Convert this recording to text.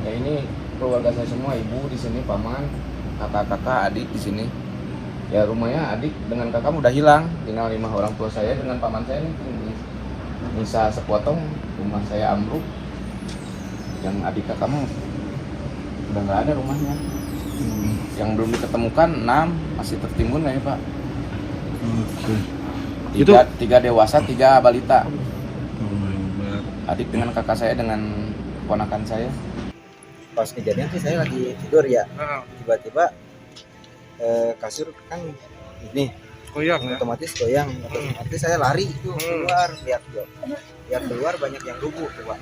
Ya ini keluarga saya semua, ibu di sini, paman, kakak-kakak, adik di sini. Ya rumahnya adik dengan kakak udah hilang, tinggal 5 orang tua saya dengan paman saya nih. Bisa sepotong rumah saya ambruk. Yang adik kakakmu udah nggak ada rumahnya. Yang belum diketemukan 6 masih tertimbun nggak ya Pak? Oke. Tiga dewasa, 3 balita. Oh, Adik dengan kakak saya dengan ponakan saya. Pas kejadian sih saya lagi tidur ya, tiba-tiba kasur kan ini koyak ya. otomatis goyang, otomatis saya lari itu keluar, lihat keluar banyak yang rubuh tuh Pak.